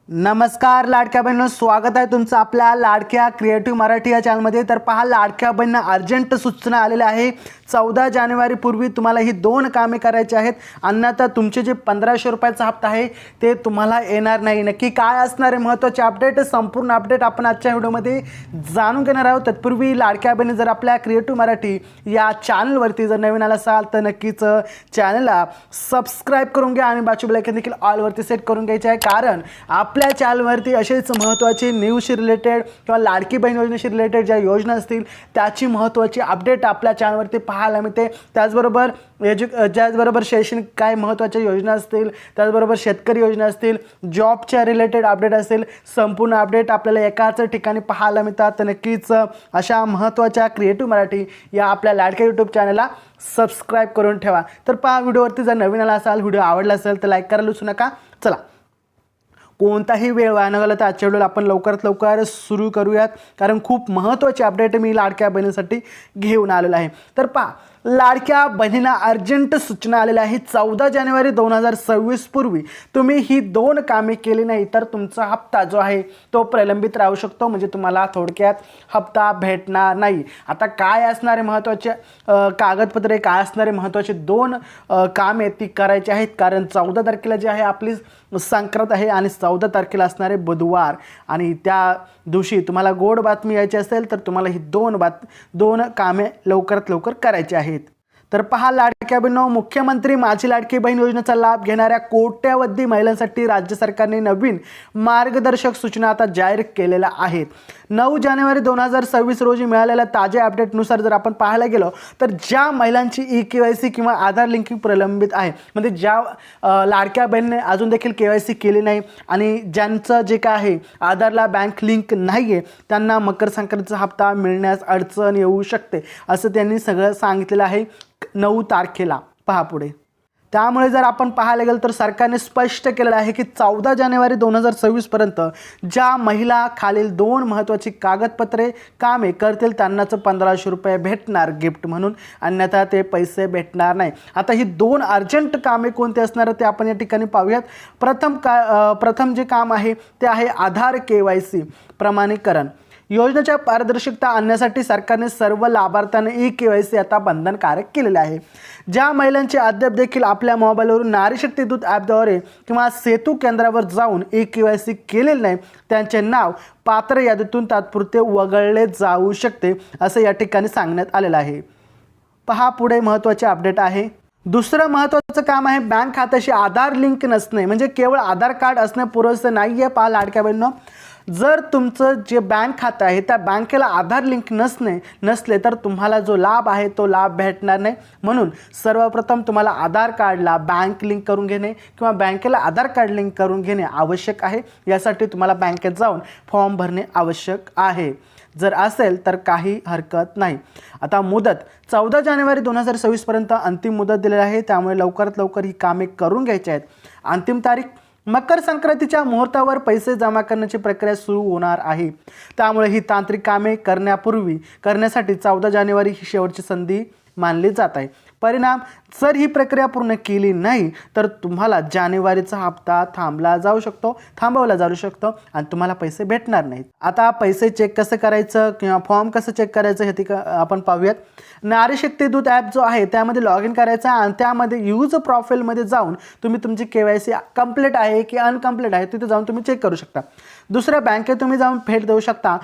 नमस्कार लाडक्या बहिणींनो, स्वागत आहे तुमचं आपल्या लाडक्या क्रिएटिव्ह मराठी या चॅनलमध्ये। तर पहा, लाडक्या बहिणींना अर्जंट सूचना आलेल्या आहे। 14 जानेवारी पूर्वी तुम्हाला ही 2 कामे करायची आहेत, अन्यथा तुमचे जे 1500 रुपयाचा हप्ता आहे ते तुम्हाला येणार नाही। नक्की काय असणार आहे महत्त्वाचे अपडेट, संपूर्ण अपडेट आपण आजच्या व्हिडिओमध्ये जाणून घेणार आहोत। तत्पूर्वी लाडक्या बहिणी जर आपल्या क्रिएटिव्ह मराठी या चॅनलवरती जर नवीन आला असाल तर नक्कीच चॅनलला सबस्क्राईब करून घ्या आणि बाजूच्या बेल आयकॉन देखील ऑलवरती सेट करून घ्यायचे आहे, कारण आपल्या चॅनलवरती असेच महत्त्वाचे न्यूजशी रिलेटेड किंवा लाडकी बहीण योजनेशी रिलेटेड ज्या योजना असतील त्याची महत्त्वाची अपडेट आपल्या चॅनलवरती पाहायला मिळते। त्याचबरोबर शैक्षणिक काय महत्त्वाच्या योजना असतील, त्याचबरोबर शेतकरी योजना असतील, जॉबच्या रिलेटेड अपडेट असतील, संपूर्ण अपडेट आपल्याला एकाच ठिकाणी पाहायला मिळतात। तर नक्कीच अशा महत्त्वाच्या क्रिएटिव्ह मराठी या आपल्या लाडक्या यूट्यूब चॅनलला सबस्क्राईब करून ठेवा। तर पहा, व्हिडिओवरती जर नवीन आला असाल, व्हिडिओ आवडला असेल तर लाईक करायला विसरू नका। चला, कोणताही वेळ वाया न घालवता आजच्या व्हिडिओला आपण लवकरात लवकर सुरू करूयात, कारण खूप महत्त्वाचे अपडेट मी लाडक्या बहिणींसाठी घेऊन आलेलो आहे। तर पहा, लाडक्या बहिणींना अर्जंट सूचना आलेल्या आहे। 14 जानेवारी 2026 पूर्वी तुम्ही ही 2 कामे केली नाही तर तुमचा हप्ता जो आहे तो प्रलंबित राहू शकतो, म्हणजे तुम्हाला थोडक्यात हप्ता भेटणार नाही। आता काय असणारे महत्त्वाचे कागदपत्रे, काय असणारे महत्त्वाचे 2 कामे ती करायची आहेत, कारण 14 तारखेला जे आहे आपली संक्रांत आहे आणि 14 तारखेला असणारे बुधवार, आणि त्या दिवशी तुम्हाला गोड बातमी यायची असेल तर तुम्हाला ही 2 कामे लवकरात लवकर करायची आहेत। तर पहा लाडक्या बहिणींनो, मुख्यमंत्री माझी लाडकी बहीण योजनेचा लाभ घेणाऱ्या कोट्यवधी महिलांसाठी राज्य सरकारने नवीन मार्गदर्शक सूचना आता जाहीर केलेल्या आहेत। 9 जानेवारी 2026 रोजी मिळालेल्या ताज्या अपडेटनुसार जर आपण पाहायला गेलो तर ज्या महिलांची KYC किंवा आधार लिंकिंग प्रलंबित आहे, म्हणजे ज्या लाडक्या बहिणीने अजून देखील KYC केली नाही आणि ज्यांचं जे काय आहे आधारला बँक लिंक नाही आहे, त्यांना मकर संक्रांतीचा हप्ता मिळण्यास अडचण येऊ शकते, असं त्यांनी सगळं सांगितलेलं आहे 9 तारखेला। पहा पुढे, त्यामुळे जर आपण पाहायला गेलं तर सरकारने स्पष्ट केलेलं आहे की 14 जानेवारी 2026 पर्यंत ज्या महिला खालील 2 महत्त्वाची कागदपत्रे कामे करतील त्यांनाच 1500 रुपये भेटणार गिफ्ट म्हणून, अन्यथा ते पैसे भेटणार नाही। आता ही 2 अर्जंट कामे कोणते असणार ते आपण या ठिकाणी पाहूयात। प्रथम जे काम आहे ते आहे आधार KYC प्रमाणीकरण। योजनेच्या पारदर्शकता आणण्यासाठी सरकारने सर्व लाभार्थ्यांना KYC आता बंधनकारक केलेले आहे। ज्या महिलांचे अद्याप देखील आपल्या मोबाईलवरून नारी शक्ती दूत ॲपद्वारे किंवा सेतू केंद्रावर जाऊन KYC केलेले नाही, त्यांचे नाव पात्र यादीतून तात्पुरते वगळले जाऊ शकते, असं या ठिकाणी सांगण्यात आलेलं आहे। पहा पुढे महत्त्वाचे अपडेट आहे। दुसरं महत्त्वाचं काम आहे बँक खात्याशी आधार लिंक नसणे, म्हणजे केवळ आधार कार्ड असणे पुरेसे नाही आहे। पहा लाडक्या बहिणींनो, जर तुमचं जे बँक खातं आहे त्या बँकेला आधार लिंक नसले तर तुम्हाला जो लाभ आहे तो लाभ भेटणार नाही। म्हणून सर्वप्रथम तुम्हाला आधार कार्डला बँक लिंक करून घेणे किंवा बँकेला आधार कार्ड लिंक करून घेणे आवश्यक आहे। यासाठी तुम्हाला बँकेत जाऊन फॉर्म भरणे आवश्यक आहे। जर असेल तर काही हरकत नाही। आता मुदत 14 जानेवारी 2026 पर्यंत अंतिम मुदत दिलेली आहे, त्यामुळे लवकरात लवकर ही कामे करून घ्यायची आहेत। अंतिम तारीख मकर संक्रांतीच्या मुहूर्तावर पैसे जमा करण्याची प्रक्रिया सुरू होणार आहे, त्यामुळे ही तांत्रिक कामे करण्यासाठी 14 जानेवारी ही शेवटची संधी मानली जात आहे। परिणाम, जर ही प्रक्रिया पूर्ण केली नाही तर तुम्हाला जानेवारीचा हप्ता थांबवला जाऊ शकतो आणि तुम्हाला पैसे भेटणार नाहीत। आता पैसे चेक कसं करायचं किंवा फॉर्म कसं चेक करायचं हे आपण पाहूयात। नारी शक्ती दूत ॲप जो आहे त्यामध्ये लॉग इन करायचं आणि त्यामध्ये यूज प्रोफाईलमध्ये जाऊन तुम्ही तुमची KYC कंप्लीट आहे की अनकम्प्लीट आहे तिथे जाऊन तुम्ही चेक करू शकता। दुसऱ्या बँकेत तुम्ही जाऊन भेट देऊ शकता।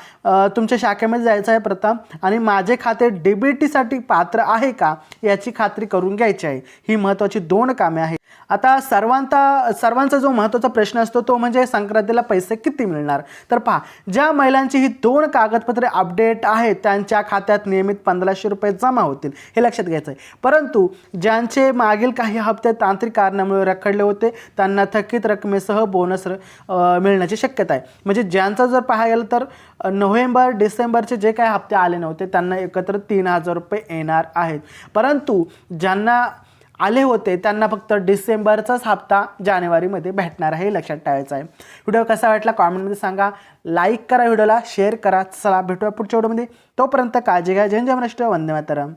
तुमच्या शाखेमध्ये जायचं आहे प्रथम आणि माझे खाते DBTसाठी पात्र आहे का याची खात्री करून घ्यायची आहे। ही महत्त्वाची 2 कामे आहेत। आता सर्वांचा जो महत्त्वाचा प्रश्न असतो तो म्हणजे संक्रांतीला पैसे किती मिळणार। तर पहा, ज्या महिलांची ही 2 कागदपत्रे अपडेट आहेत त्यांच्या खात्यात नियमित 1500 रुपये जमा होतील, हे लक्षात घ्यायचं आहे। परंतु ज्यांचे मागील काही हप्ते तांत्रिक कारणामुळे रखडले होते त्यांना थकीत रकमेसह बोनस मिळण्याची शक्यता आहे। म्हणजे ज्यांचा जर पाहायला गेलं तर नोव्हेंबर डिसेंबरचे जे काही हप्ते आले नव्हते त्यांना एकत्र 3000 रुपये येणार आहेत। परंतु ज्यांना आले होते त्यांना फक्त डिसेंबरचाच हप्ता जानेवारीमध्ये भेटणार आहे, हे लक्षात ठेवायचं आहे. व्हिडिओ कसा वाटला कॉमेंटमध्ये सांगा. लाईक करा, व्हिडिओला शेअर करा. चला भेटूया पुढच्या व्हिडिओमध्ये. तोपर्यंत काळजी घ्या. जय जय महाराष्ट्र, वंदे मातरम.